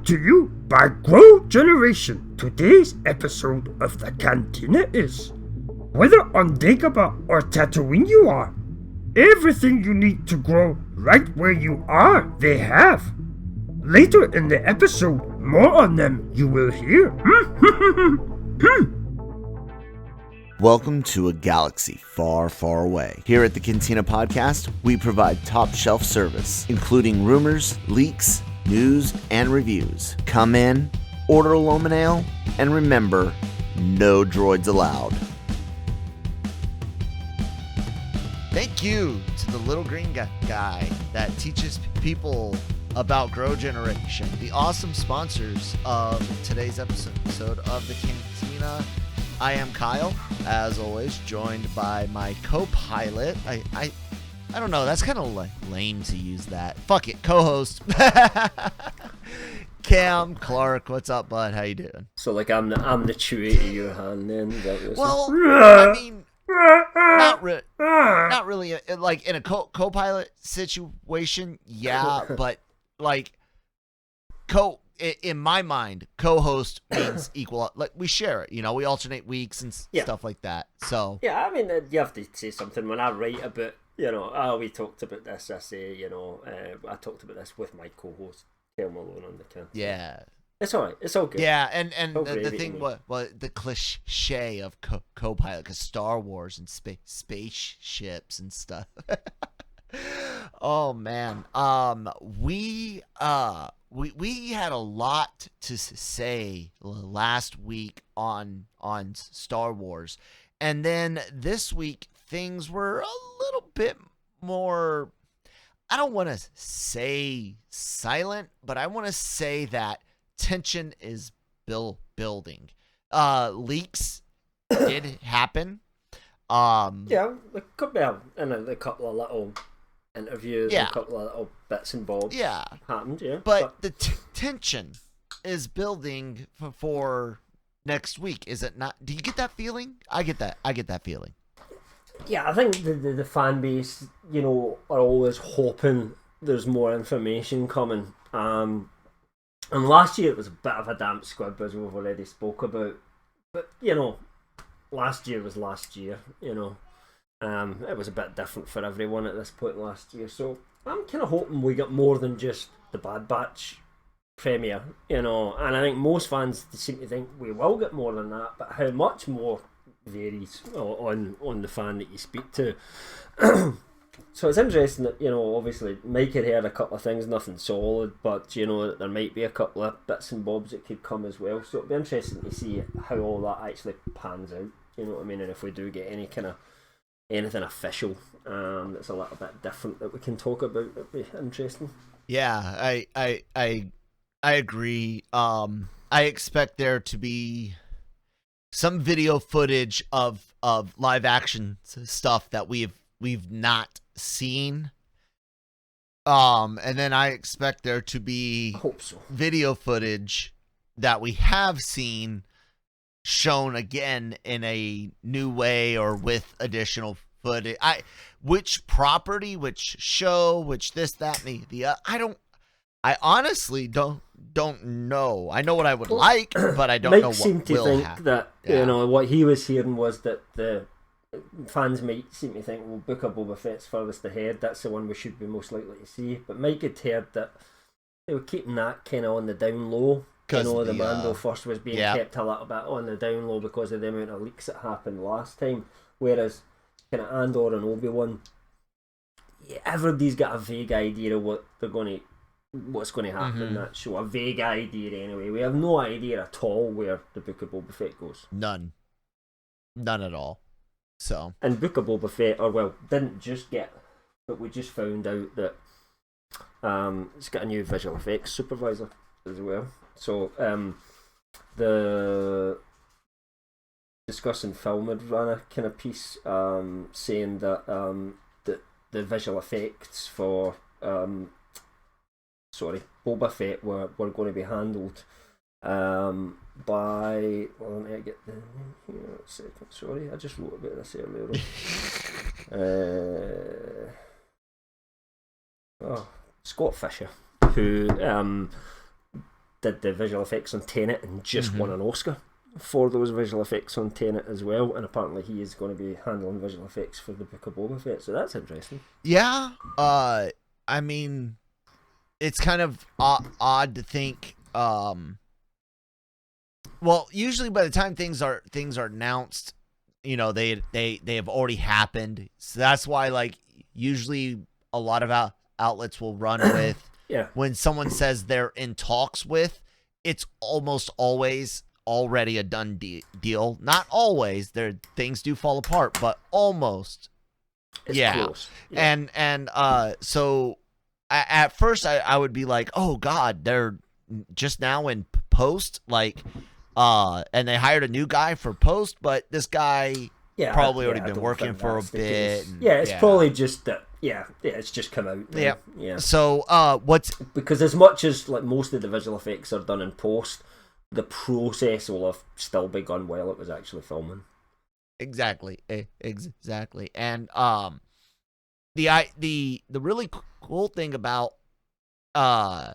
to you by Grow Generation. Today's episode of the Cantina is, whether on Dagobah or Tatooine you are, everything you need to grow right where you are, they have. Later in the episode, more on them you will hear. Welcome to a galaxy far, far away. Here at the Cantina podcast, we provide top shelf service, including rumors, leaks, news, and reviews. Come in, order a Loman Ale, and remember, no droids allowed. Thank you to the little green guy that teaches people about Grow Generation, the awesome sponsors of today's episode of the Cantina. I am Kyle, as always, joined by my co-pilot. I don't know, that's kind of lame to use that. Fuck it, co-host. Cam Clark, what's up, bud? How you doing? So, like, I'm the Chewie to your hand, then? Is that what well, I mean, not really. Like, in a co-pilot situation, yeah, but, like, in my mind, co-host means equal. Like, we share it, we alternate weeks and stuff like that. So yeah, I mean, you have to say something when I write about, we talked about this. I say, I talked about this with my co-host Malone on the Cam. Yeah, it's all right. It's all good. Yeah, and the thing was the cliche of co-pilot, because Star Wars and spaceships and stuff. Oh man, we had a lot to say last week on Star Wars, and then this week things were a little bit more, I don't want to say silent, but I want to say that tension is building. Leaks did happen. Yeah, a couple of little interviews, a couple of little bits and bobs happened, But the tension is building for next week, is it not? Do you get that feeling? I get that feeling. Yeah, I think the fan base, are always hoping there's more information coming. And last year it was a bit of a damp squib, as we've already spoke about. But, last year was last year, It was a bit different for everyone at this point last year, so I'm kind of hoping we get more than just the Bad Batch premiere, and I think most fans seem to think we will get more than that, but how much more varies on the fan that you speak to. So it's interesting that, obviously Mike had heard a couple of things, nothing solid, but there might be a couple of bits and bobs that could come as well, so it'll be interesting to see how all that actually pans out, you know what I mean, and if we do get any kind of anything official that's a little bit different that we can talk about, it'd be interesting. Yeah, I agree. I expect there to be some video footage of live action stuff that we've not seen. And then I expect there to be video footage that we have seen shown again in a new way or with additional footage. Which property, which show, which this, that, and the I honestly don't know. I know what I would like, but I don't know what will happen. Mike seemed to think that what he was hearing was that the fans might seem to think, well, Book of Boba Fett's furthest ahead, that's the one we should be most likely to see. But Mike had heard that they were keeping that kind of on the down low. The Mando first was being kept a little bit on the down low because of the amount of leaks that happened last time. Whereas kind of Andor and Obi-Wan, everybody's got a vague idea of what's going to happen in that show. A vague idea anyway. We have no idea at all where the Book of Boba Fett goes. None at all. So, and Book of Boba Fett, didn't just get, but we just found out that it's got a new visual effects supervisor as well. So the Discussing Film had run a kind of piece saying that the visual effects for Boba Fett were going to be handled by, well, let me get the name here a second. Sorry, I just wrote about this earlier on. Scott Fisher, who did the visual effects on Tenet and just won an Oscar for those visual effects on Tenet as well, and apparently he is going to be handling visual effects for the Book of Boba Fett, so that's interesting. Yeah, I mean, it's kind of odd to think. Well, usually by the time things are announced, you know, they have already happened. So that's why, like, usually a lot of outlets will run with when someone says they're in talks with, it's almost always already a done deal. Not always. Things do fall apart, but almost. It's close. Yeah. And so at first I would be like, oh God, they're just now in post, like, and they hired a new guy for post, but this guy probably already been working for a bit. It's probably just that. It's just come out. Yeah. So because as much as like most of the visual effects are done in post, the process will have still begun while it was actually filming. Exactly. And the really cool thing about a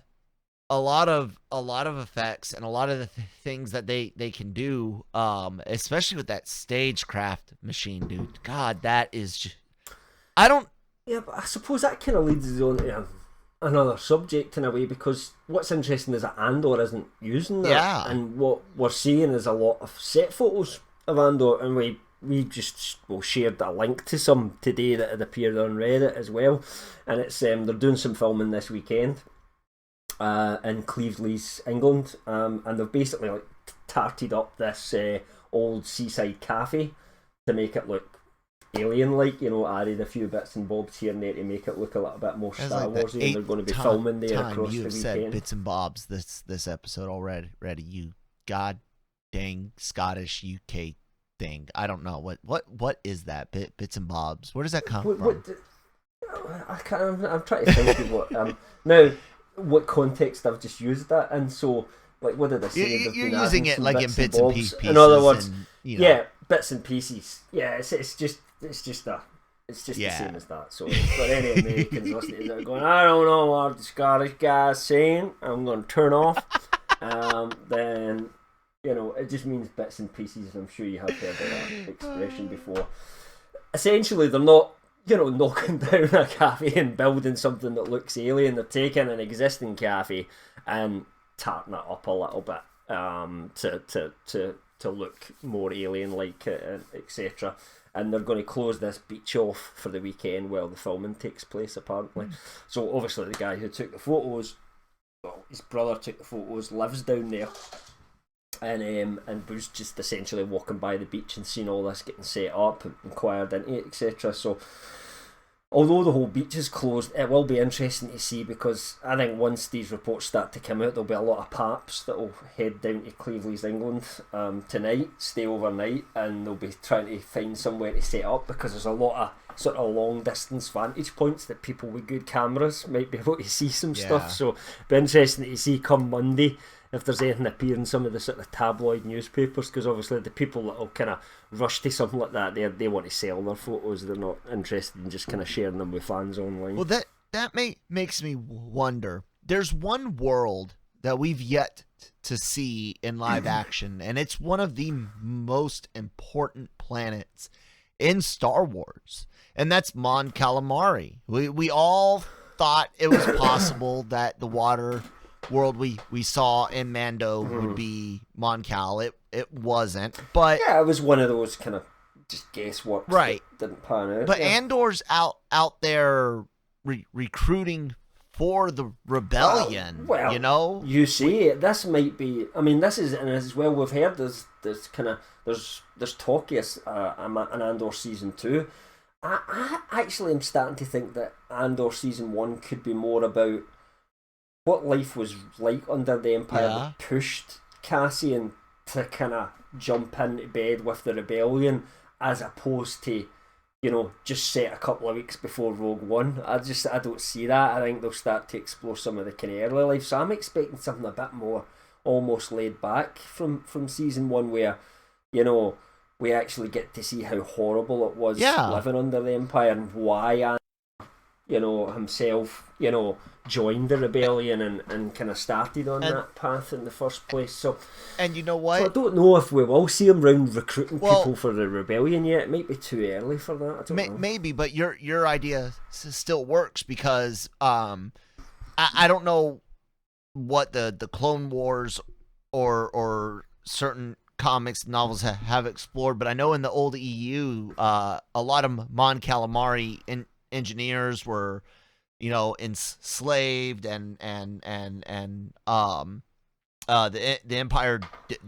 lot of effects and a lot of the things that they can do, especially with that stagecraft machine, dude. God, that is just, I don't. Yeah, but I suppose that kind of leads us on to another subject in a way, because what's interesting is that Andor isn't using that. Yeah. And what we're seeing is a lot of set photos of Andor, and we just shared a link to some today that had appeared on Reddit as well. And it's they're doing some filming this weekend in Cleveland, England, and they've basically like tarted up this old seaside cafe to make it look alien-like, you know, added a few bits and bobs here and there to make it look a little bit more Star Warsy, and they're going to be filming there across the weekend. Said bits and bobs this episode already. You god dang Scottish UK thing. I don't know what is that bits and bobs. Where does that come from? I'm trying to think of what now what context I've just used that in. So like, what did I say? You're using it like in bits and pieces. In other words, and, you know. bits and pieces. Yeah, it's just the same as that. So for any Americans listening to it going, I don't know what the Scottish guy's saying, I'm going to turn off. Then, you know, it just means bits and pieces. I'm sure you have heard of that expression before. Essentially, they're not, you know, knocking down a cafe and building something that looks alien. They're taking an existing cafe and tarting it up a little bit to look more alien-like, etc. And they're going to close this beach off for the weekend while the filming takes place, apparently. So obviously the guy who took the photos, well, his brother took the photos, lives down there, and was just essentially walking by the beach and seeing all this getting set up and inquired into it, etc. So although the whole beach is closed, it will be interesting to see, because I think once these reports start to come out, there'll be a lot of paps that will head down to Cleveland, England tonight, stay overnight, and they'll be trying to find somewhere to set up, because there's a lot of sort of long distance vantage points that people with good cameras might be able to see some stuff. So it'll be interesting to see come Monday if there's anything appear in some of the sort of tabloid newspapers, because obviously the people that will kind of rush to something like that, they want to sell their photos. They're not interested in just kind of sharing them with fans online. Well, that makes me wonder. There's one world that we've yet to see in live action, and it's one of the most important planets in Star Wars, and that's Mon Calamari. We all thought it was possible that the water world we saw in Mando would be Mon Cal. It wasn't, but yeah, it was one of those kind of just guesswork, right? That didn't pan out. But Andor's out there recruiting for the rebellion. Well, you know, you see, this might be. I mean, this is, and as well we've heard there's talk of an Andor season 2. I actually am starting to think that Andor season 1 could be more about what life was like under the Empire that pushed Cassian to kind of jump into bed with the rebellion, as opposed to, you know, just set a couple of weeks before Rogue One. I don't see that. I think they'll start to explore some of the kind of early life. So I'm expecting something a bit more almost laid back from season 1, where, you know, we actually get to see how horrible it was living under the Empire and why himself, joined the rebellion and kind of started on that path in the first place. So, and you know what? So I don't know if we will see him round recruiting people for the rebellion yet. It might be too early for that. I don't know. Maybe, but your idea still works because I don't know what the Clone Wars or certain comics novels have explored, but I know in the old EU, a lot of Mon Calamari engineers were, enslaved, and the Empire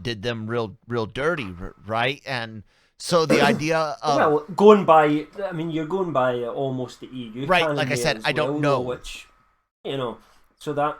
did them real dirty, right? And so the idea of you're going by almost the EU, right? Like I said, I don't know which, so that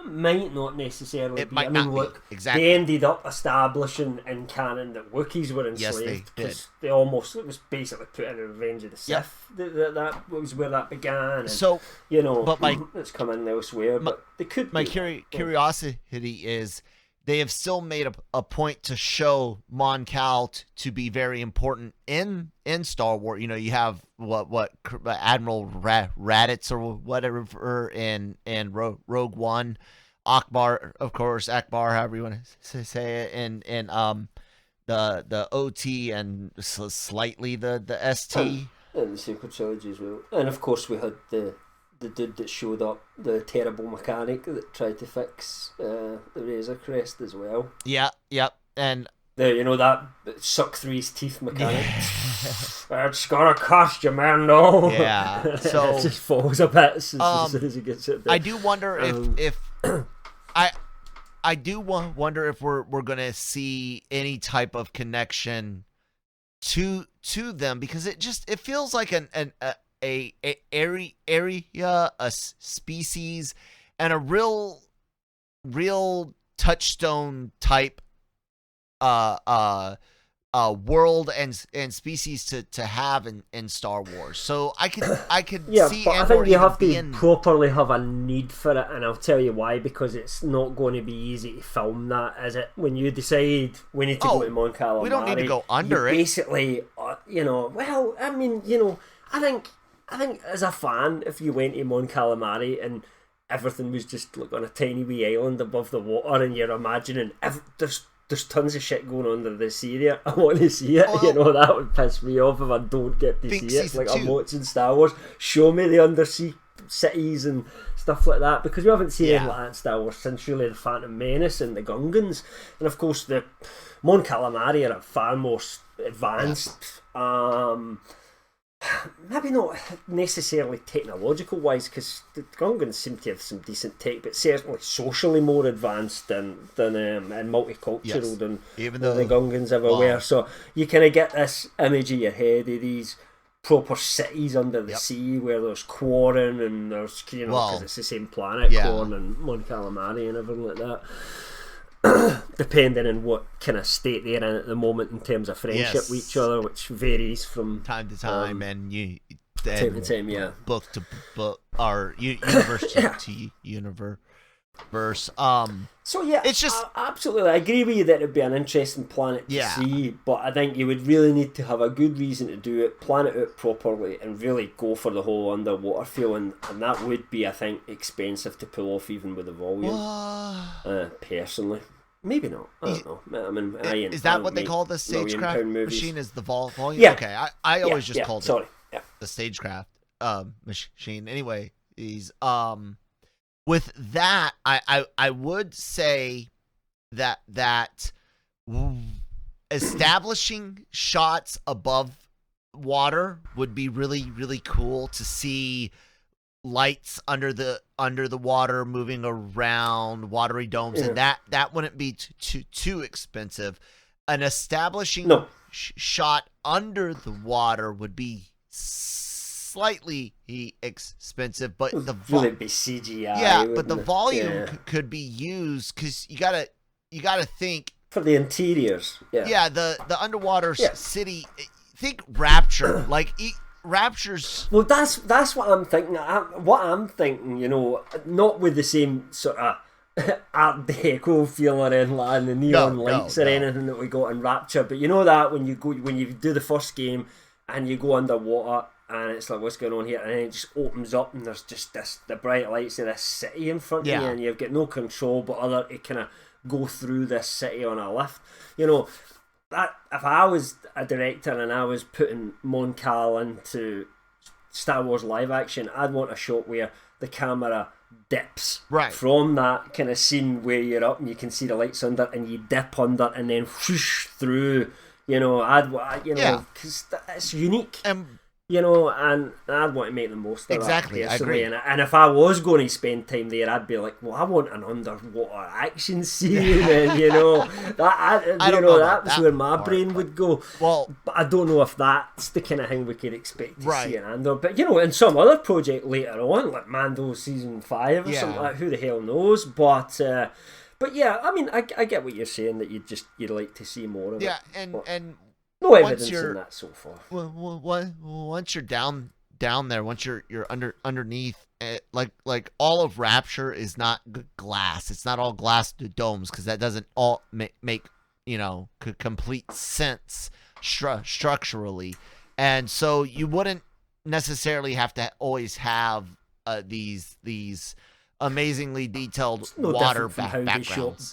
might not necessarily it be. might not look, be. Exactly. They ended up establishing in canon that Wookiees were enslaved because it was basically put in Revenge of the Sith. That was where that began. And, so but it's come in elsewhere. But they could. My curiosity is they have still made a point to show Mon Cal to be very important in Star Wars. You have what Admiral Raditz or whatever in Rogue One, Akbar, of course, however you want to say it, and the OT and slightly the ST. And the sequel trilogy as well. And of course we had the dude that showed up, the terrible mechanic that tried to fix the Razor Crest as well. Yeah, and that suck through his teeth mechanic. It's gonna cost you, Mando. Yeah, so it just falls a bit as soon as he gets it there. I do wonder if I do wonder if we're gonna see any type of connection to them, because it feels like a area, a species, and a real touchstone type world and species to have in Star Wars. So I could see. But Andor I think you have to being properly have a need for it, and I'll tell you why. Because it's not going to be easy to film that, is it? When you decide we need to go to Mon Calamari, we don't need to go under it. Basically, I think as a fan, if you went to Mon Calamari and everything was just like on a tiny wee island above the water, and you're imagining there's tons of shit going on under the sea there, I want to see it. That would piss me off if I don't get to see it. Like I'm watching Star Wars. Show me the undersea cities and stuff like that, because we haven't seen anything like that in Star Wars since really the Phantom Menace and the Gungans. And of course the Mon Calamari are far more advanced. Maybe not necessarily technological wise, because the Gungans seem to have some decent tech, but certainly socially more advanced and multicultural than even the Gungans ever were. So you kind of get this image in your head of these proper cities under the sea where there's Quarren and there's because it's the same planet, Quarren and Mon Calamari and everything like that. Depending on what kind of state they're in at the moment in terms of friendship with each other, which varies from time to time, and time to time, book to book, or universe to universe. So yeah, it's just absolutely. I agree with you that it'd be an interesting planet to see, but I think you would really need to have a good reason to do it, plan it out properly, and really go for the whole underwater feel, and that would be, I think, expensive to pull off even with the volume. Personally, maybe not. I don't know. I mean, is that what they call the stagecraft machine? Is the volume? Yeah. Okay, I always just called it the stagecraft machine. Anyway, these with that, I would say that establishing shots above water would be really, really cool to see. Lights under the water moving around, watery domes, and that wouldn't be too expensive. An establishing shot under the water would be slightly expensive, but the volume be CGI. But the volume could be used, because you gotta think for the interiors. The underwater city. Think Rapture, like. Rapture's. Well, that's what I'm thinking. Not with the same sort of Art Deco feeling and the neon lights or anything that we got in Rapture, but that when you do the first game and you go underwater and it's like, what's going on here? And then it just opens up, and there's just the bright lights of this city in front of you, and you've got no control but other to kind of go through this city on a lift. That if I was a director and I was putting Mon Cal into Star Wars live action, I'd want a shot where the camera dips from that kind of scene where you're up and you can see the lights under, and you dip under and then whoosh through. Because it's unique. And I'd want to make the most of exactly, that. I agree. And if I was going to spend time there, I'd be like, well, I want an underwater action scene, and that's where my brain would go. Well, but I don't know if that's the kind of thing we could expect to see in Andor. But in some other project later on, like Mando season 5 or something like, who the hell knows? But yeah, I mean, I get what you're saying, that you'd like to see more of it. Yeah, and no evidence in that so far. Once you're down there, once you're underneath, like all of Rapture is not glass. It's not all glass domes, because that doesn't all make complete sense structurally, and so you wouldn't necessarily have to always have these amazingly detailed water backgrounds.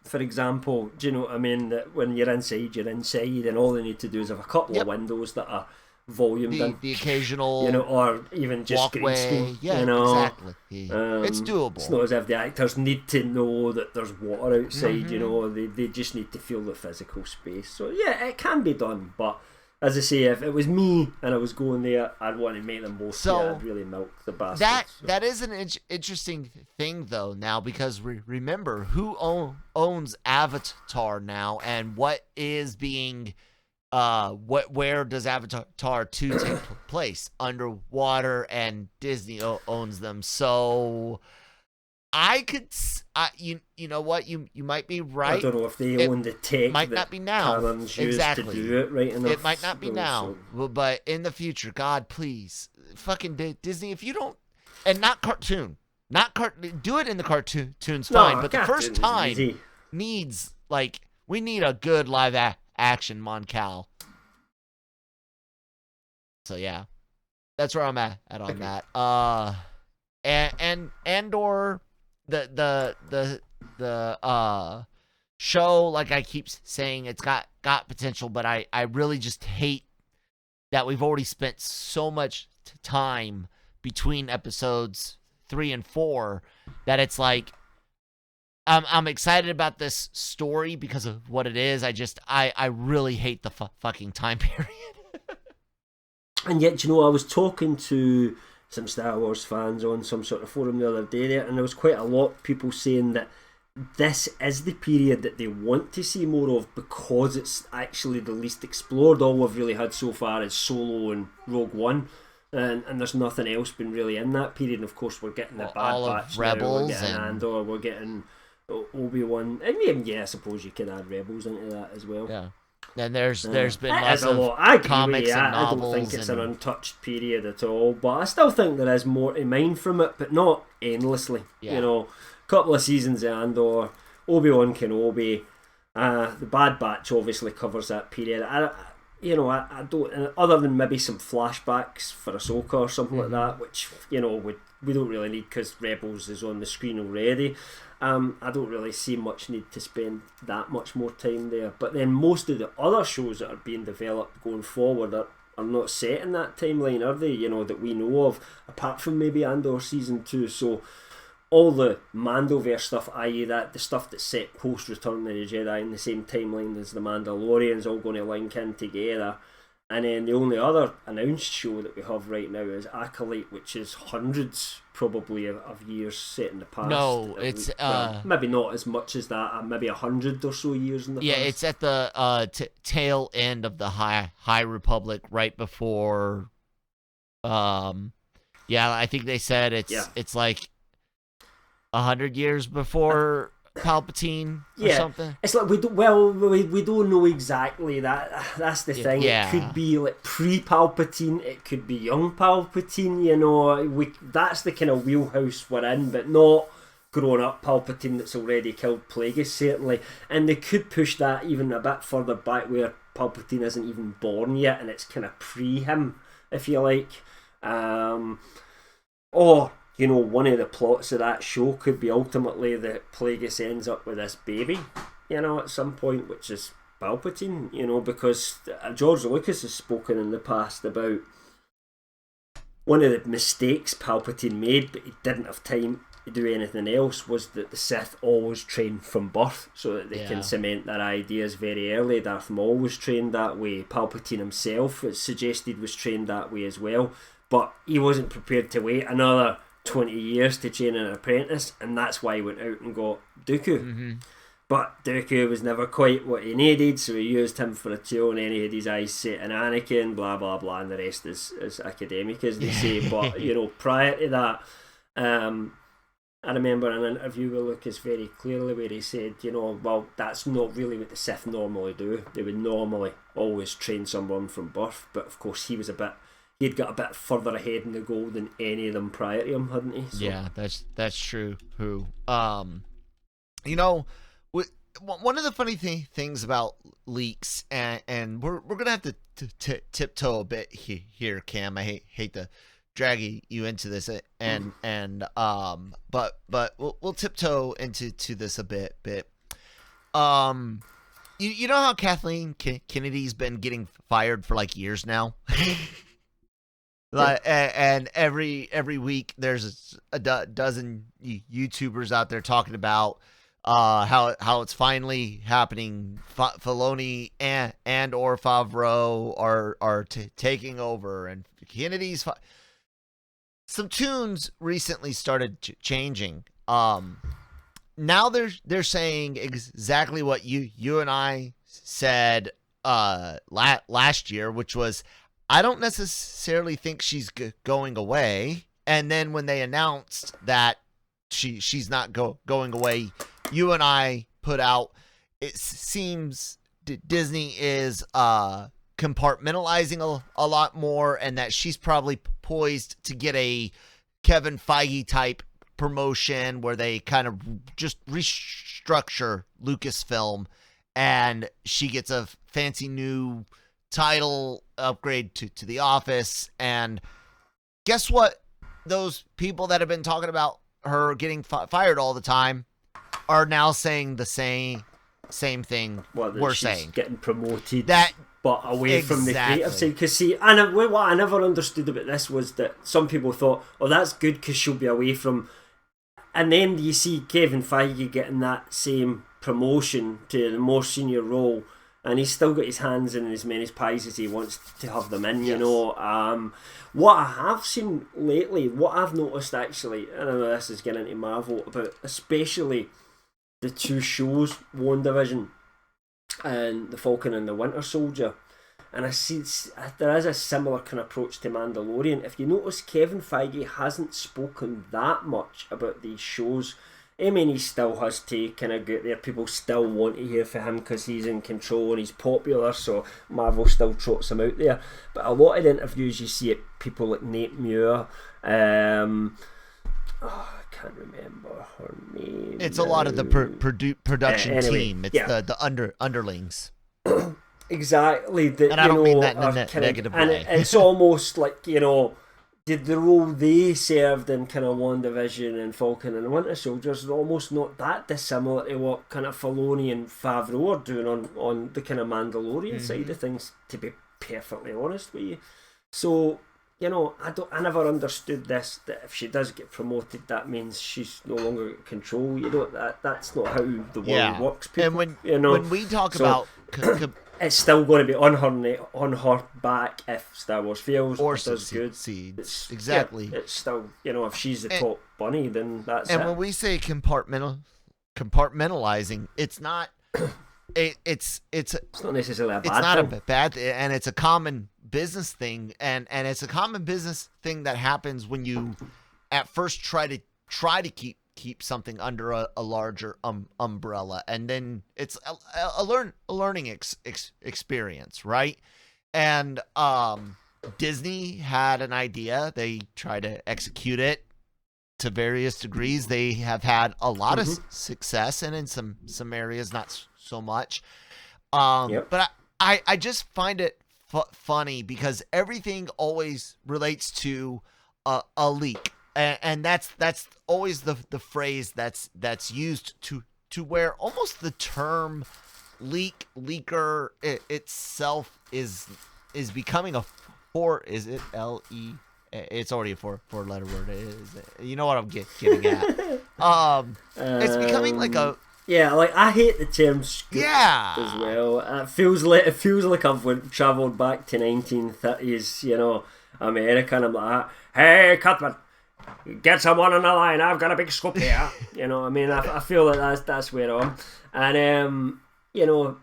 For example, do you know what I mean? That when you're inside, and all they need to do is have a couple of windows that are volumed in. The occasional, or even just walkway. Screen. Yeah, exactly. It's doable. It's not as if the actors need to know that there's water outside. They just need to feel the physical space. So yeah, it can be done. But as I say, if it was me and I was going there, I'd want to make them both. So I'd really milk the bastards. That is an interesting thing, though, now, because remember who owns Avatar now, and what is being where does Avatar 2 take place? Underwater, and Disney owns them. So I could, you know what, you might be right. I don't know if they own the tech. Might not be now. Exactly. To do it right enough. It might not be now, but in the future, God, please, fucking Disney, if you don't, and not cartoon, do it in the cartoon's fine, but the first time needs, like, we need a good live action Mon Cal. So yeah, that's where I'm at on that. And Andor. The show, like I keep saying, it's got potential, but I really just hate that we've already spent so much time between episodes 3 and 4 that it's like I'm excited about this story because of what it is. I really hate the fucking time period. And yet, I was talking to some Star Wars fans on some sort of forum the other day there, and there was quite a lot of people saying that this is the period that they want to see more of because it's actually the least explored. All we've really had so far is Solo and Rogue One, and there's nothing else been really in that period. And of course, we're getting the Bad Batch, Rebels, we're getting Andor, we're getting Obi-Wan, and I suppose you could add Rebels into that as well. Yeah. And there's been lots of comics and novels. I don't think it's an untouched period at all, but I still think there is more to mine from it, but not endlessly. A couple of seasons of Andor, Obi-Wan Kenobi, the Bad Batch obviously covers that period. I don't, other than maybe some flashbacks for Ahsoka or something like that, which we don't really need because Rebels is on the screen already. I don't really see much need to spend that much more time there. But then most of the other shows that are being developed going forward are not set in that timeline, are they? That we know of, apart from maybe Andor season 2. So all the Mandoverse stuff, i.e. that the stuff that's set post Return of the Jedi in the same timeline as the Mandalorians, all going to link in together. And then the only other announced show that we have right now is Acolyte, which is hundreds probably of years set in the past. No, it's maybe not as much as that, maybe 100 or so years in the past. Yeah, it's at the tail end of the High Republic, right before. I think they said it's like 100 years before Palpatine or something. It's like we don't know exactly that. That's the thing. Yeah. It could be like pre-Palpatine, it could be young Palpatine, that's the kind of wheelhouse we're in, but not grown up Palpatine that's already killed Plagueis, certainly. And they could push that even a bit further back where Palpatine isn't even born yet and it's kind of pre him. if you like. Or, you know, one of the plots of that show could be ultimately that Plagueis ends up with this baby, you know, at some point, which is Palpatine, you know, because George Lucas has spoken in the past about one of the mistakes Palpatine made, but he didn't have time to do anything else, was that the Sith always train from birth so that they can cement their ideas very early. Darth Maul was trained that way. Palpatine himself, it's suggested, was trained that way as well, but he wasn't prepared to wait another 20 years to train an apprentice, and that's why he went out and got Dooku. Mm-hmm. But Dooku was never quite what he needed, so he used him for a tool, and then he had his eyes set on Anakin, blah blah blah, and the rest is academic, as they say. But, you know, prior to that, I remember an interview with Lucas very clearly where he said, you know, well, that's not really what the Sith normally do. They would normally always train someone from birth, but of course he'd got a bit further ahead in the goal than any of them prior to him, hadn't he? So. Yeah, that's true. You know, one of the funny things about leaks, and we're gonna have to tiptoe a bit here, Cam. I hate to drag you into this, but we'll tiptoe into this a bit. You know how Kathleen Kennedy's been getting fired for like years now. And every week there's a dozen YouTubers out there talking about how it's finally happening. Filoni and or Favreau are taking over, and Kennedy's. Some tunes recently started changing. Now they're saying exactly what you and I said last year, which was, I don't necessarily think she's going away. And then when they announced that she's not going away, you and I put out, it seems Disney is compartmentalizing a lot more, and that she's probably poised to get a Kevin Feige type promotion where they kind of just restructure Lucasfilm, and she gets a fancy new title upgrade to the office. And guess what? Those people that have been talking about her getting fired all the time are now saying the same thing we're saying. Getting promoted. That, but away from the creative side. Because see, what I never understood about this was that some people thought, oh, that's good because she'll be away from... And then you see Kevin Feige getting that same promotion to the more senior role, and he's still got his hands in as many pies as he wants to have them in, you know. What I have seen lately, what I've noticed actually, and I know this is getting into Marvel, about especially the two shows, WandaVision and The Falcon and the Winter Soldier, and I see there is a similar kind of approach to Mandalorian. If you notice, Kevin Feige hasn't spoken that much about these shows. I mean, he still has to kind of get there. People still want to hear from him because he's in control and he's popular, so Marvel still trots him out there. But a lot of the interviews you see it, people like Nate Muir, I can't remember her name. It's a lot of the production team. It's the underlings. Exactly. And I don't mean that in a negative way. And it's almost like, you know, did the role they served in kind of WandaVision and Falcon and the Winter Soldier is almost not that dissimilar to what kind of Filoni and Favreau are doing on the kind of Mandalorian side of things, to be perfectly honest with you. So, you know, I never understood this, that if she does get promoted, that means she's no longer in control. You know, that's not how the world works, people. And when we talk about... it's still going to be on her back if Star Wars fails or does good. Exactly. It's still, you know, if she's the top bunny, then that's it. And when we say compartmentalizing, it's not. It's not necessarily a bad thing. It's not a bad thing, and it's a common business thing, and it's a common business thing that happens when you at first try to keep something under a larger umbrella, and then it's a learning experience, right? And Disney had an idea, they tried to execute it to various degrees. They have had a lot of success, and in some areas not so much. But I just find it funny because everything always relates to a leak, and that's always the phrase that's used to where almost the term leaker itself is becoming a is it LE? It's already a four letter word. You know what I'm getting at? It's becoming like a like I hate the term scoop as well. It feels like I've travelled back to 1930s, America, and I'm like, hey, Cuthbert, get someone on the line. I've got a big scoop here. I feel like that's where I'm, and I don't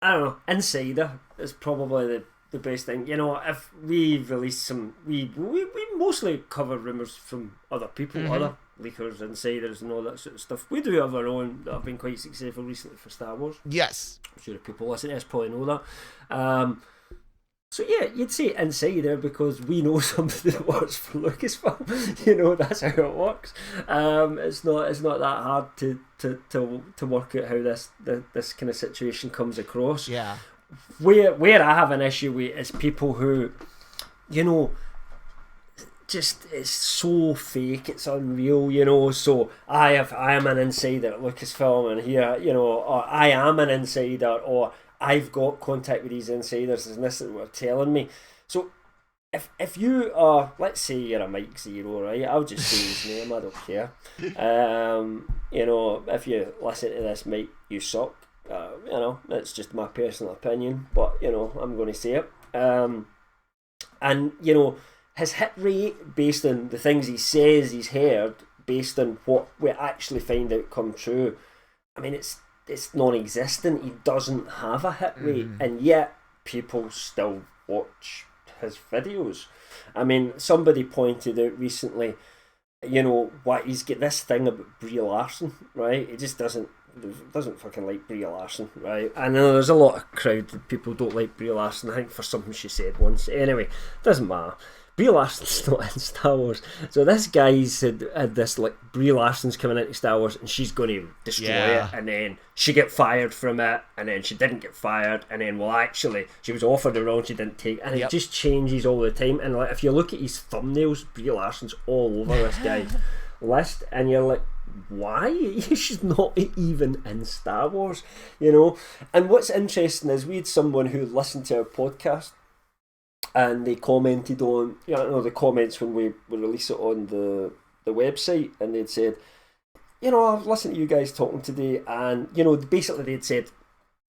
know. Insider is probably the best thing. If we release some, we mostly cover rumours from other people, other leakers, insiders, and all that sort of stuff. We do have our own that have been quite successful recently for Star Wars. Yes, I'm sure people listening to us probably know that. So yeah, you'd say insider because we know somebody that works for Lucasfilm. That's how it works. It's not that hard to work out how this kind of situation comes across. Yeah. Where I have an issue with is people who, just it's so fake, it's unreal, So I am an insider at Lucasfilm, and here, or I am an insider, or I've got contact with these insiders, and this is what they're telling me. So if you are, let's say you're a Mike Zero, right? I'll just say his name, I don't care. If you listen to this, Mike, you suck. That's just my personal opinion, but I'm going to say it. And his hit rate, based on the things he says he's heard, based on what we actually find out come true, I mean, it's non-existent. He doesn't have a hit rate, and yet people still watch his videos. I mean, somebody pointed out recently, what he's got this thing about Brie Larson, right? He just doesn't fucking like Brie Larson, right? I know there's a lot of crowd that people don't like Brie Larson, I think, for something she said once. Anyway, doesn't matter. Brie Larson's not in Star Wars. So this guy said this, like, Brie Larson's coming into Star Wars and she's going to destroy it, and then she get fired from it, and then she didn't get fired, and then, well, actually, she was offered the role and she didn't take it, and it just changes all the time. And like, if you look at his thumbnails, Brie Larson's all over this guy's list, and you're like, why? She's not even in Star Wars, And what's interesting is we had someone who listened to our podcast, and they commented on, the comments when we release it on the website, and they'd said, I've listened to you guys talking today, and basically they'd said,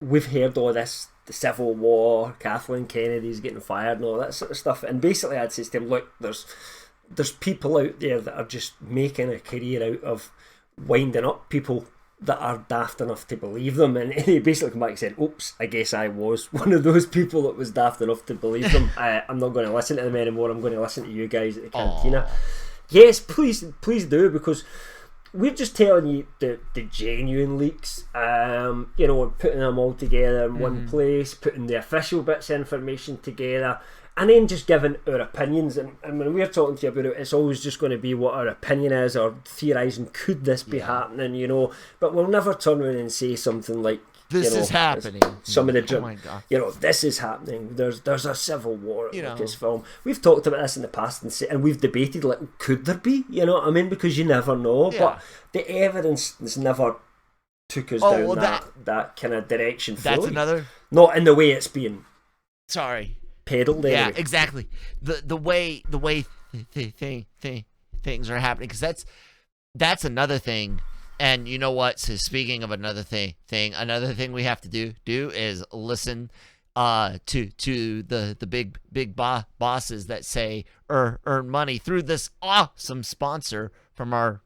we've heard all this, the Civil War, Kathleen Kennedy's getting fired and all that sort of stuff, and basically I'd say to them, look, there's people out there that are just making a career out of winding up people that are daft enough to believe them, and he basically come back and said, oops, I guess I was one of those people that was daft enough to believe them. I'm not going to listen to them anymore. I'm going to listen to you guys at the Cantina. Aww. Yes, please do, because we're just telling you the genuine leaks, putting them all together in one place, putting the official bits of information together, and then just giving our opinions. And when we're talking to you about it, it's always just going to be what our opinion is, or theorising, could this be happening, but we'll never turn around and say something like, this is happening. Some of the, my God. This is happening. There's a civil war at Lucasfilm. We've talked about this in the past, and we've debated, like, could there be? You know what I mean? Because you never know. Yeah. But the evidence has never took us down that kind of direction. That's fully. Another. Not in the way it's being. Sorry. Peddled. Anyway. Yeah, exactly. The way things are happening, because that's another thing. And you know what? So speaking of another thing, another thing we have to do is listen to the big bosses that say earn money through this awesome sponsor from our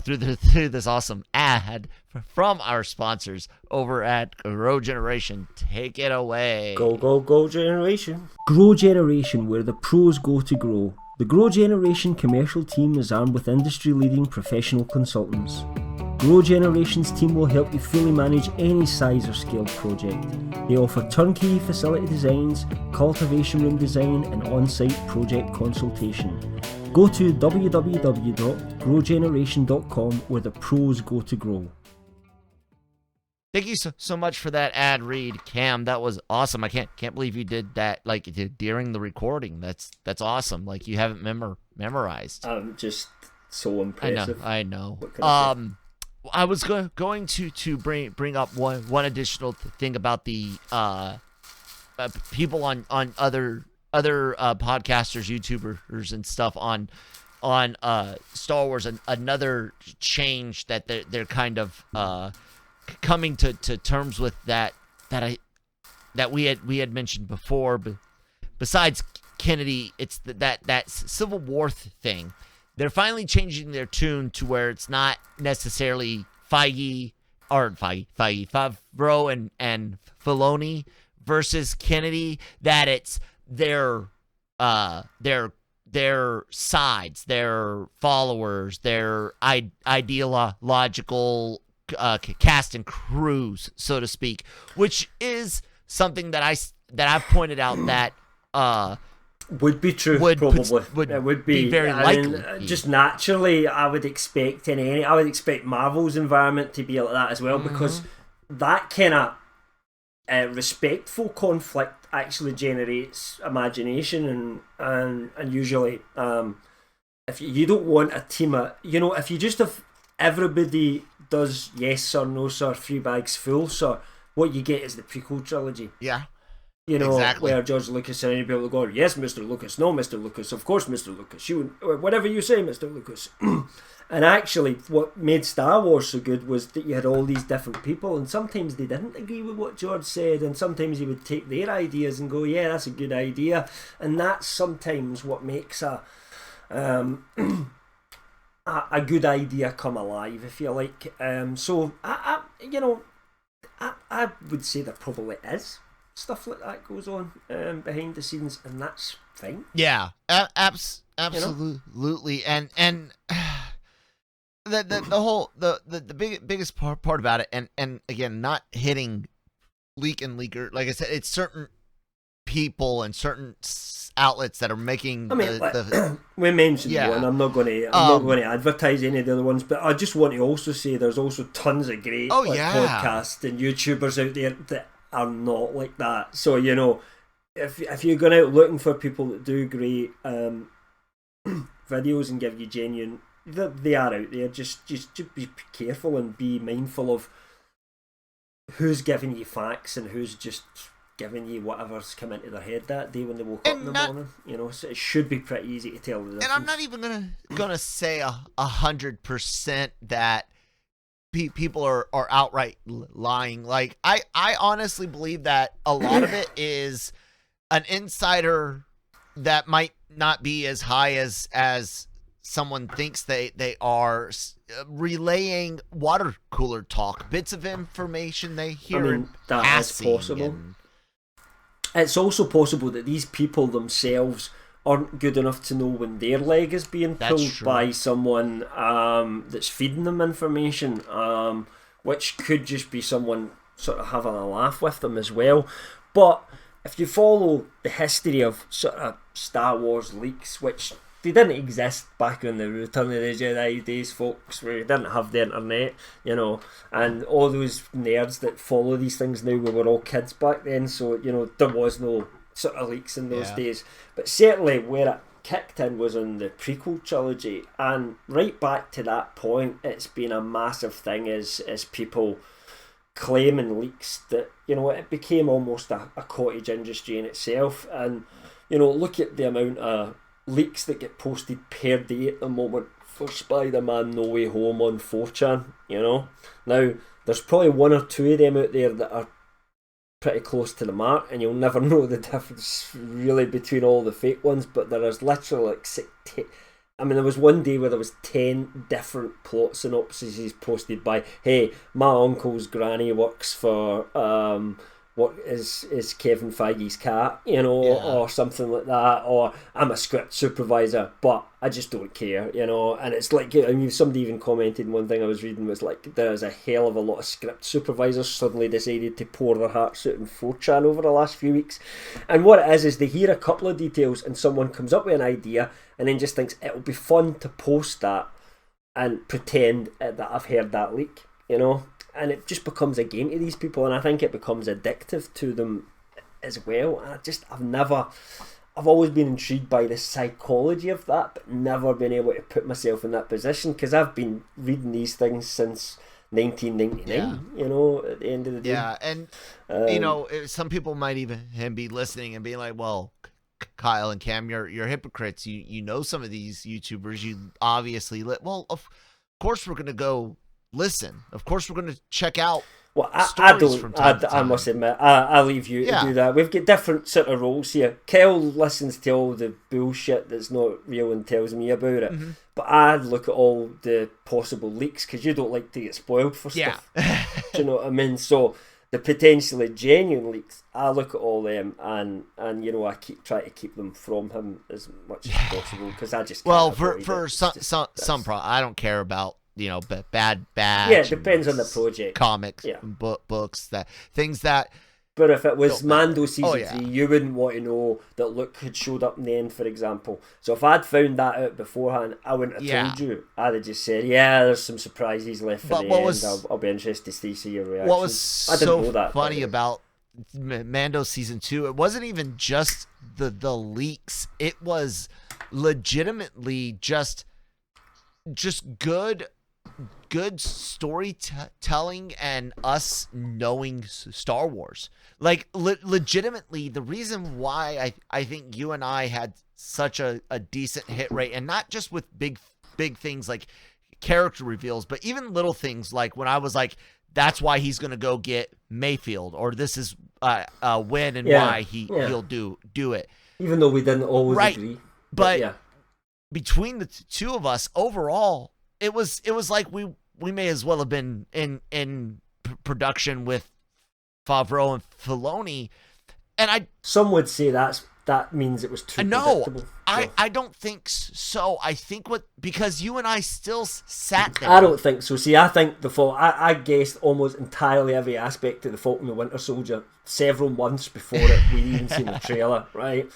through this awesome ad from our sponsors over at Grow Generation. Take it away. Go Generation. Grow Generation, where the pros go to grow. The Grow Generation commercial team is armed with industry-leading professional consultants. Grow Generation's team will help you fully manage any size or scale project. They offer turnkey facility designs, cultivation room design, and on-site project consultation. Go to www.growgeneration.com, where the pros go to grow. Thank you so much for that ad read, Cam. That was awesome. I can't believe you did that like during the recording. That's awesome. Like you haven't memorized. Just so impressive. I know. I was going to bring up one additional thing about the people on other podcasters, YouTubers, and stuff on Star Wars. And another change that they're kind of coming to terms with that we had mentioned before. But besides Kennedy, it's that Civil War thing. They're finally changing their tune to where it's not necessarily Favreau and Filoni versus Kennedy. That it's their sides, their followers, their ideological cast and crews, so to speak, which is something that I've pointed out that would be true. It would be very likely. Just naturally, I would expect I would expect Marvel's environment to be like that as well, because that kind of respectful conflict actually generates imagination, and usually, if you don't want a team of, if you just have everybody does yes sir, no sir, 3 bags full sir, what you get is the prequel trilogy. Yeah. Exactly. Where George Lucas and people go, yes, Mr. Lucas, no, Mr. Lucas, of course, Mr. Lucas, whatever you say, Mr. Lucas. And actually, what made Star Wars so good was that you had all these different people, and sometimes they didn't agree with what George said, and sometimes he would take their ideas and go, yeah, that's a good idea. And that's sometimes what makes a good idea come alive, if you like. So, I would say there probably is stuff like that goes on behind the scenes, and that's fine. Yeah, absolutely. And the biggest part about it, and again, not hitting leaker. Like I said, it's certain people and certain outlets that are making. We mentioned one. I'm not going to advertise any of the other ones, but I just want to also say there's also tons of great podcasts and YouTubers out there that are not like that. So if you're going out looking for people that do great videos and give you genuine, they are out there. Just be careful and be mindful of who's giving you facts and who's just giving you whatever's come into their head that day when they woke up in the morning. So it should be pretty easy to tell the difference. And I'm not even gonna say 100% that people are outright lying. Like I honestly believe that a lot of it is an insider that might not be as high as someone thinks they are, relaying water cooler talk, bits of information they hear. That is possible. It's also possible that these people themselves aren't good enough to know when their leg is being pulled by someone that's feeding them information, which could just be someone sort of having a laugh with them as well. But if you follow the history of sort of Star Wars leaks, which they didn't exist back in the Return of the Jedi days, folks, where you didn't have the internet, and all those nerds that follow these things now, we were all kids back then, so, there was no sort of leaks in those days. But certainly where it kicked in was in the prequel trilogy, and right back to that point, it's been a massive thing as people claiming leaks that, it became almost a cottage industry in itself. And, look at the amount of leaks that get posted per day at the moment for Spider-Man No Way Home on 4chan. Now there's probably 1 or 2 of them out there that are pretty close to the mark, and you'll never know the difference really between all the fake ones. But there is literally there was one day where there was 10 different plot synopses posted by, hey, my uncle's granny works for what is Kevin Feige's cat, or something like that, or I'm a script supervisor, but I just don't care, and it's like, somebody even commented in one thing I was reading was like, there's a hell of a lot of script supervisors suddenly decided to pour their hearts out in 4chan over the last few weeks, and what it is they hear a couple of details and someone comes up with an idea and then just thinks it'll be fun to post that and pretend that I've heard that leak, and it just becomes a game to these people, and I think it becomes addictive to them as well. And I've always been intrigued by the psychology of that, but never been able to put myself in that position, because I've been reading these things since 1999, you know, at the end of the day. Yeah, and, some people might even be listening and being like, well, Kyle and Cam, you're hypocrites. You know some of these YouTubers. You obviously... Well, of course we're going to go listen. Of course we're going to check out stories from time to time. I must admit, I leave you to do that. We've got different sort of roles here. Kyle listens to all the bullshit that's not real and tells me about it. Mm-hmm. But I look at all the possible leaks, because you don't like to get spoiled for stuff. Do you know what I mean? So the potentially genuine leaks, I look at all them, and I try to keep them from him as much as possible, because I just can't for some I don't care about bad yeah, it depends on the project, comics, books, things that. But if it was Mando season 3, you wouldn't want to know that Luke had showed up in the end, for example. So if I'd found that out beforehand, I wouldn't have told you. I'd have just said, there's some surprises left for the end. I'll be interested to see your reaction. What was so funny about Mando season 2, it wasn't even just the leaks. It was legitimately just good storytelling and us knowing Star Wars. Like, legitimately, the reason why I think you and I had such a decent hit rate, and not just with big things like character reveals, but even little things like when I was like, that's why he's going to go get Mayfield, or this is when and why he'll do it. Even though we didn't always agree. But between the two of us, overall, it was like we may as well have been in production with Favreau and Filoni, and some would say that means it was too predictable. I don't think so. I think because you and I still sat there. I don't think so. See, I think I guessed almost entirely every aspect of the Falcon and the Winter Soldier several months before we'd even seen the trailer, right?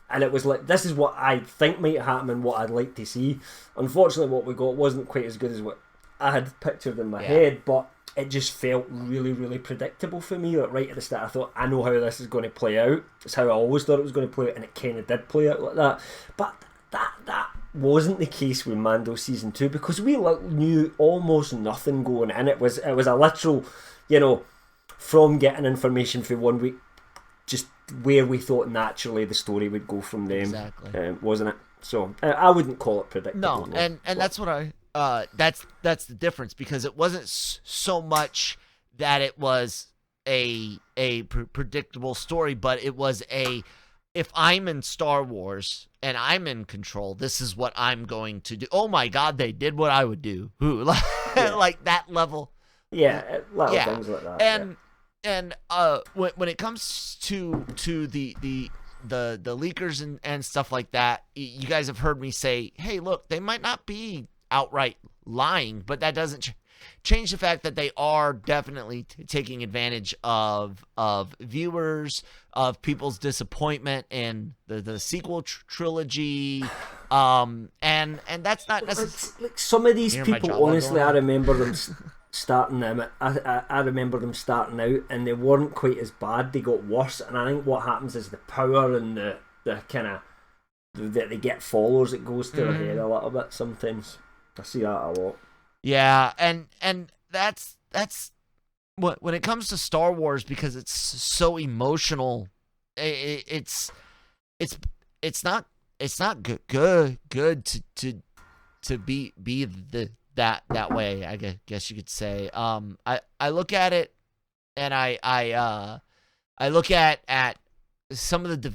And it was like, this is what I think might happen and what I'd like to see. Unfortunately, what we got wasn't quite as good as what I had pictured in my head, but it just felt really, really predictable for me. Like, right at the start, I thought, I know how this is going to play out. It's how I always thought it was going to play out, and it kind of did play out like that. But that wasn't the case with Mando Season 2, because we knew almost nothing going in. It was a literal, from getting information for 1 week, just where we thought naturally the story would go from them, wasn't it? So I wouldn't call it predictable. No, and that's what that's the difference, because it wasn't so much that it was a predictable story, but it was if I'm in Star Wars and I'm in control, this is what I'm going to do. Oh my God, they did what I would do. Like that level. Yeah, things like that. And when it comes to the leakers and stuff like that, you guys have heard me say, hey, look, they might not be outright lying, but that doesn't change the fact that they are definitely taking advantage of viewers, of people's disappointment in the sequel trilogy, and that's not necessarily... Like some of these people, honestly, I remember them starting them. I remember them starting out, and they weren't quite as bad. They got worse, and I think what happens is the power and the kind of that they get followers, it goes to their head a little bit sometimes. I see that a lot. Yeah, and that's when it comes to Star Wars, because it's so emotional. It's not good to be that way, I guess you could say. I look at it, and I look at some of the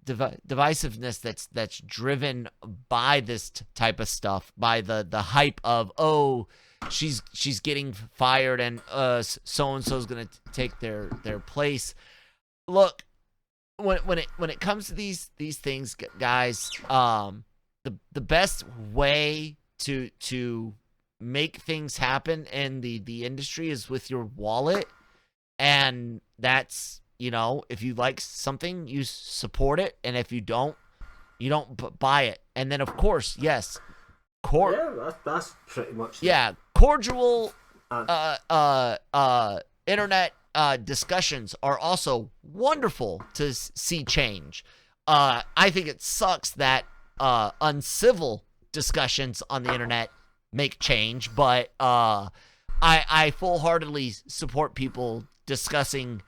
divisiveness that's driven by this type of stuff, by the hype of, oh, she's getting fired and so and so's gonna take their place. Look, when it comes to these things, guys, the best way to make things happen in the industry is with your wallet, and that's, if you like something, you support it, and if you don't buy it. And then, of course, yes, that's pretty much cordial internet discussions are also wonderful to see change. I think it sucks that uncivil discussions on the internet make change, but I full-heartedly support people discussing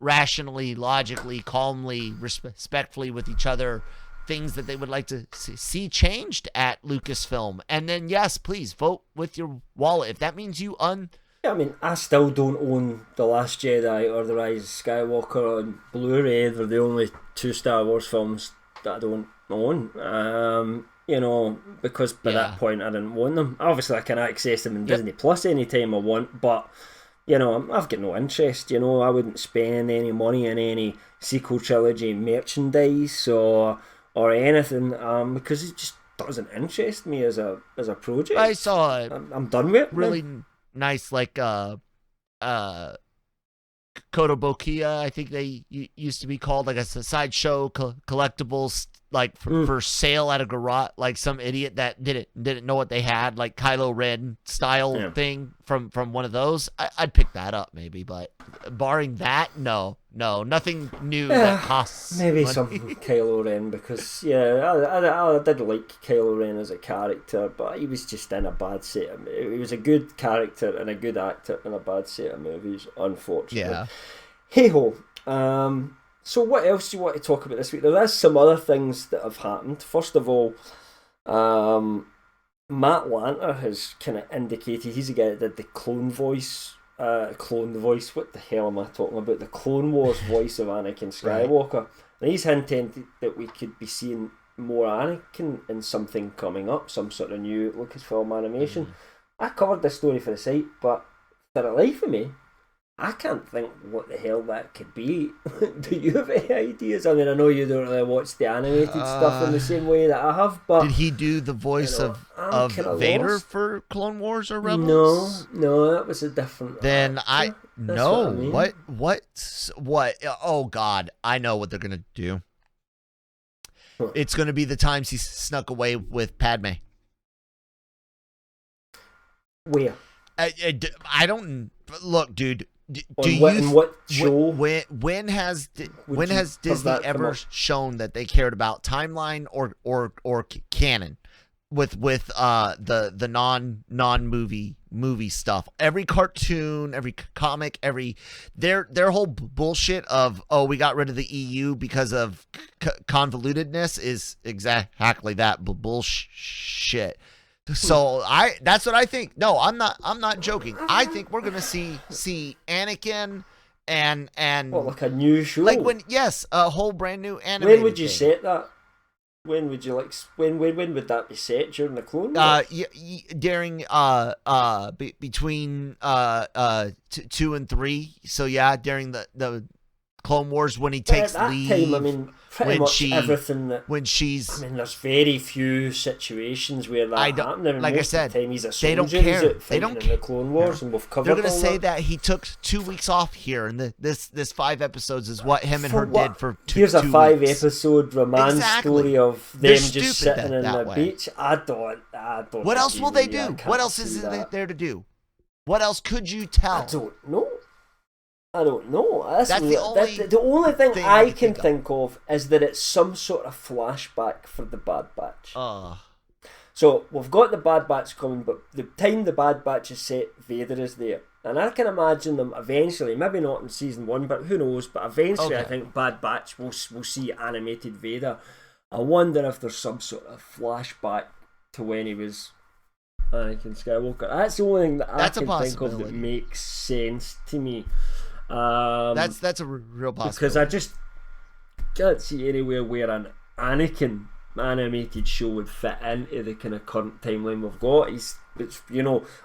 rationally, logically, calmly, respectfully with each other things that they would like to see changed at Lucasfilm. And then, yes, please vote with your wallet. If that means you Yeah, I mean, I still don't own The Last Jedi or The Rise of Skywalker on Blu-ray. They're the only two Star Wars films that I don't own. You know, because by that point I didn't want them. Obviously, I can access them in Disney Plus anytime I want, but, you know, I've got no interest. You know, I wouldn't spend any money on any sequel trilogy merchandise or anything because it just doesn't interest me as a project. I saw I'm done with it. Really nice, like Kotobukiya, I think they used to be called, like a sideshow collectibles, like for sale at a garage, like some idiot that didn't know what they had, like Kylo Ren style thing from one of those. I'd pick that up maybe, but barring that, no, nothing new that costs maybe money. some Kylo Ren, because I did like Kylo Ren as a character, but he was just in a bad set of he was a good character and a good actor in a bad set of movies, unfortunately. Yeah. Hey ho. So what else do you want to talk about this week? There is some other things that have happened. First of all, Matt Lanter has kind of indicated he's the guy that did the clone voice. What the hell am I talking about? The Clone Wars voice of Anakin Skywalker. Right. And he's hinting that we could be seeing more Anakin in something coming up, some sort of new Lucasfilm animation. I covered this story for the site, but for the life of me, I can't think what the hell that could be. Do you have any ideas? I mean, I know you don't really watch the animated stuff in the same way that I have, but... Did he do the voice of Vader for Clone Wars or Rebels? No, that was a different... Then actor. No. What I mean. What? Oh, God. I know what they're going to do. Huh. It's going to be the times he snuck away with Padme. Where? I don't... Look, dude... What show? When has Disney ever shown that they cared about timeline or canon with the non movie stuff? Every cartoon, every comic, their whole bullshit of we got rid of the EU because of convolutedness is exactly that bullshit. So that's what I think. No, I'm not joking. I think we're gonna see Anakin and like a new show, like a whole brand new animated. When would you set that? When would you when would that be set? During the Clone Wars? During between 2 and 3. So yeah, during the Clone Wars when he takes leave. Time, I mean, pretty much everything that... she's... I mean, there's very few situations where that happens. I mean, like I said, the time he's a soldier, they don't care. They don't care. In the Clone Wars, and we've covered. They're going to say that he took 2 weeks off here, and this 5 episodes is what him and her did for 2 weeks. Here's a 5-episode romance story of them just sitting in the beach. I don't. What else will they do? What else is there to do? What else could you tell? I don't know. That's the only thing I can think of is that it's some sort of flashback for the Bad Batch. So we've got the Bad Batch coming, but the time the Bad Batch is set, Vader is there. And I can imagine them eventually, maybe not in season 1, but who knows, but eventually I think Bad Batch will see animated Vader. I wonder if there's some sort of flashback to when he was Anakin Skywalker. That's the only thing that I can think of that makes sense to me. That's a real possibility, because I just can't see anywhere where an Anakin animated show would fit into the kind of current timeline we've got. It's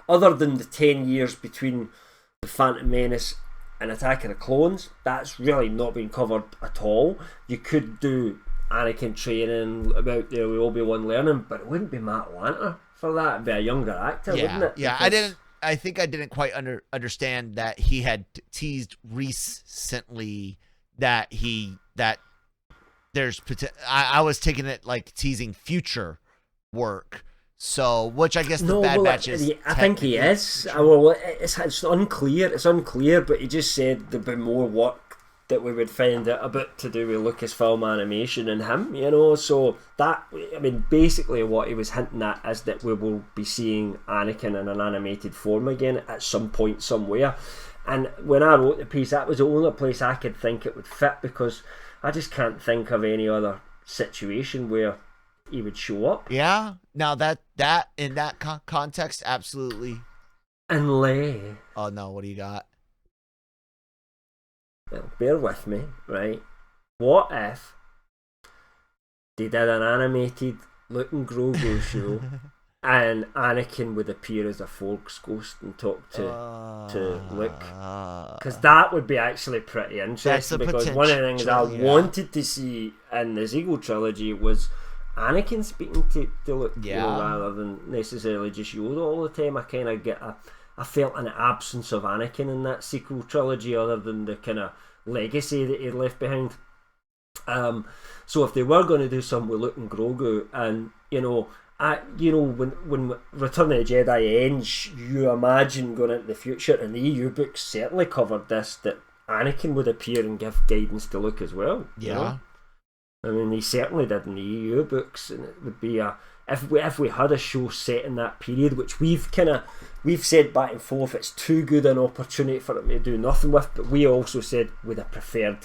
other than the 10 years between the Phantom Menace and Attack of the Clones, that's really not been covered at all. You could do Anakin training about there with Obi-Wan learning, but it wouldn't be Matt Lanter for that. It'd be a younger actor, wouldn't it? Yeah, I think I didn't quite understand that he had teased recently that there's I was taking it like teasing future work. So, which I guess the No, Bad well, Batch is. I think he is. Well, it's unclear. It's unclear, but he just said there'd be more work that we would find out about to do with Lucasfilm animation and him, So that, basically what he was hinting at is that we will be seeing Anakin in an animated form again at some point somewhere. And when I wrote the piece, that was the only place I could think it would fit, because I just can't think of any other situation where he would show up. Yeah. Now that in that context, absolutely. Unless. Oh no, what do you got? Well, bear with me, right? What if they did an animated Luke and Grogu show, and Anakin would appear as a Force ghost and talk to Luke? Because that would be actually pretty interesting. Because one of the things I wanted to see in the Ziegler trilogy was Anakin speaking to Luke, rather than necessarily just Yoda all the time. I felt an absence of Anakin in that sequel trilogy, other than the kind of legacy that he left behind. So if they were going to do something with Luke and Grogu, and when Return of the Jedi ends, you imagine going into the future, and the EU books certainly covered this, that Anakin would appear and give guidance to Luke as well. Yeah. They certainly did in the EU books, and it would be if we had a show set in that period, which we've said back and forth, it's too good an opportunity for them to do nothing with. But we also said we'd have preferred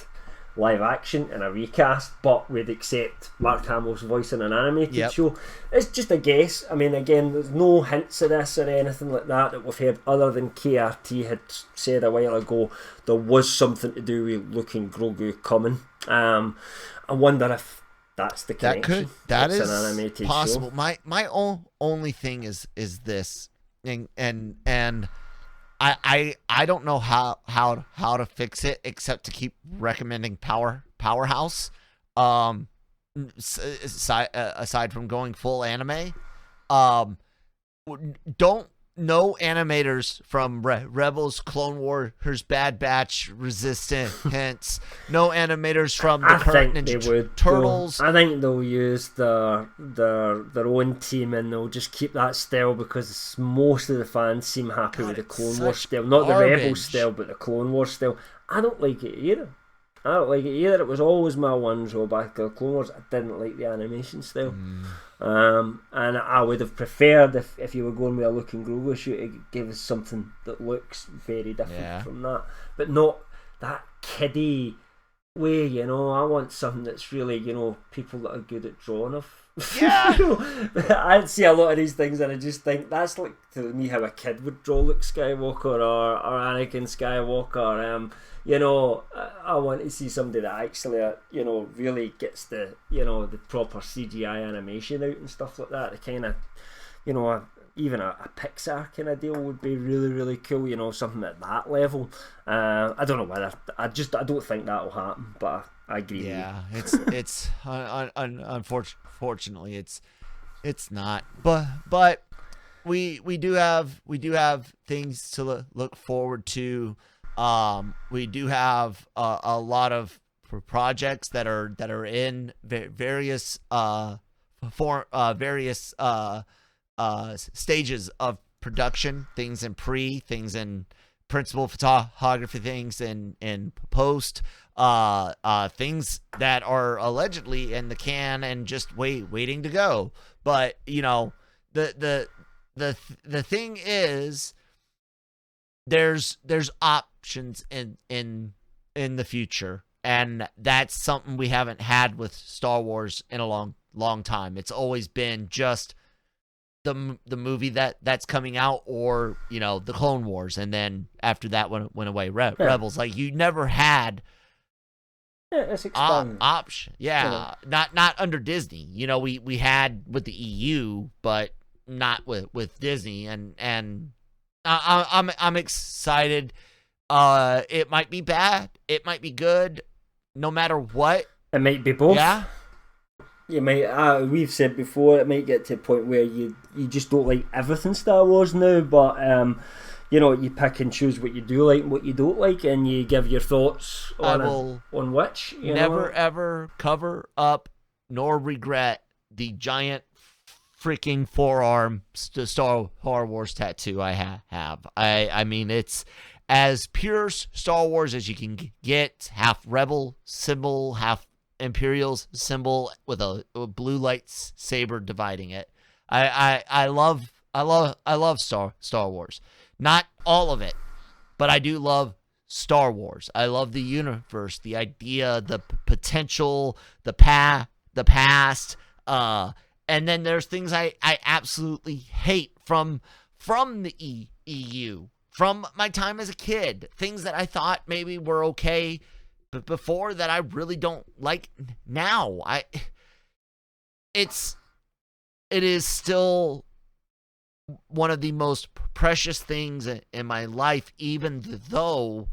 live action and a recast, but we'd accept Mark Hamill's voice in an animated show. It's just a guess. Again, there's no hints of this or anything like that we've heard, other than KRT had said a while ago there was something to do with Luke and Grogu coming. I wonder if that's the connection. That is an animated possible. Show. My only thing is this, and I don't know how to fix it except to keep recommending Powerhouse. Aside from going full anime, no animators from Rebels, Clone Wars, Bad Batch, Resistance, no animators from the current Ninja Turtles. I think they'll use their own team, and they'll just keep that style, because most of the fans seem happy with the Clone Wars style. Not the Rebels style, but the Clone Wars style. I don't like it either. It was always my one drawback of Clone Wars. I didn't like the animation style. And I would have preferred if you were going with a Luke and Grogu shoot, it gave us something that looks very different from that, but not that kiddie way. I want something that's really, people that are good at drawing of. I'd see a lot of these things and I just think that's like, to me, how a kid would draw Luke Skywalker or Anakin Skywalker. I want to see somebody that actually, really gets the proper CGI animation out and stuff like that. The kind of, even a Pixar kind of deal would be really, really cool. Something at that level. I don't know whether I don't think that'll happen, but I agree. Yeah, it's unfortunately it's not. But we do have things to look forward to. We do have a lot of projects that are in various stages of production. Things in things in principal photography, things in post, things that are allegedly in the can and just waiting to go. But the thing is, there's options in the future, and that's something we haven't had with Star Wars in a long time. It's always been just the movie that's coming out, or the Clone Wars, and then after that went away, Rebels. Like, you never had option. Not under Disney. We had with the EU, but not with Disney, and I'm excited. It might be bad, it might be good, no matter what. It might be both. Yeah. You might. We've said before, it might get to a point where you just don't like everything Star Wars now, but you pick and choose what you do like and what you don't like, and you give your thoughts on which. Never ever cover up nor regret the giant freaking forearm Star Wars tattoo I have. I mean, it's as pure Star Wars as you can get. Half Rebel symbol, half Imperial symbol with a blue lightsaber dividing it. I love Star Wars. Not all of it, but I do love Star Wars. I love the universe, the idea, the potential, the past. And then there's things I absolutely hate from the EU, from my time as a kid. Things that I thought maybe were okay before that I really don't like now. It is still one of the most precious things in my life, even though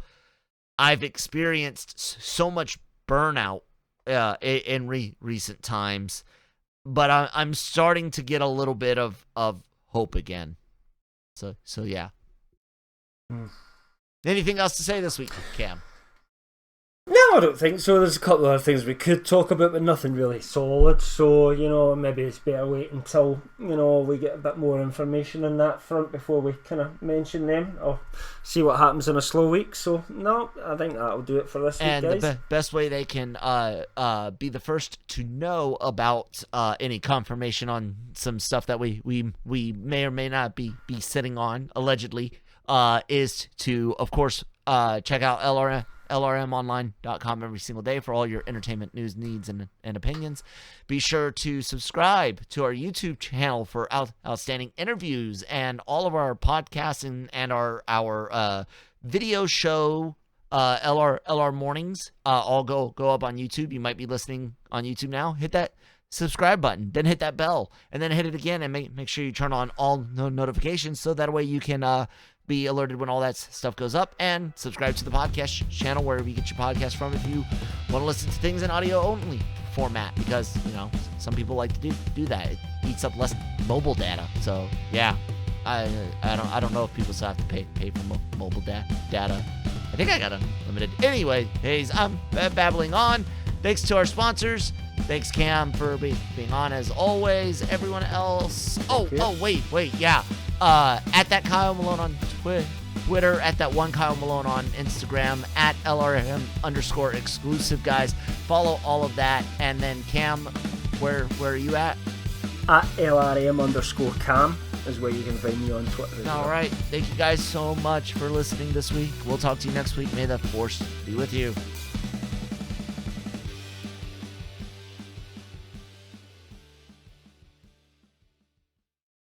I've experienced so much burnout in recent times. But I'm starting to get a little bit of hope again. So yeah. Anything else to say this week, Cam? No, I don't think so. There's a couple of other things we could talk about, but nothing really solid. So, maybe it's better wait until, we get a bit more information on that front before we kind of mention them or see what happens in a slow week. So, no, I think that'll do it for this week, guys. And the best way they can be the first to know about any confirmation on some stuff that we may or may not be sitting on, allegedly, is to, of course, check out LRMonline.com every single day for all your entertainment news, needs, and opinions. Be sure to subscribe to our YouTube channel for outstanding interviews and all of our podcasts and our video show, LR Mornings. All go up on YouTube. You might be listening on YouTube now. Hit that subscribe button, then hit that bell, and then hit it again, and make sure you turn on all notifications so that way you can be alerted when all that stuff goes up, and subscribe to the podcast channel wherever you get your podcast from if you want to listen to things in audio only format, because some people like to do that. It eats up less mobile data. So yeah, I don't know if people still have to pay for mobile data. I think I got unlimited. Anyway, hey, I'm babbling on. Thanks to our sponsors. Thanks, Cam, for being on as always. Everyone else. Wait, yeah. At that Kyle Malone on Twitter, at that one Kyle Malone on Instagram, at LRM_exclusive, guys. Follow all of that. And then Cam, where are you at? At LRM_Cam is where you can find me on Twitter. All right. Thank you guys so much for listening this week. We'll talk to you next week. May the Force be with you.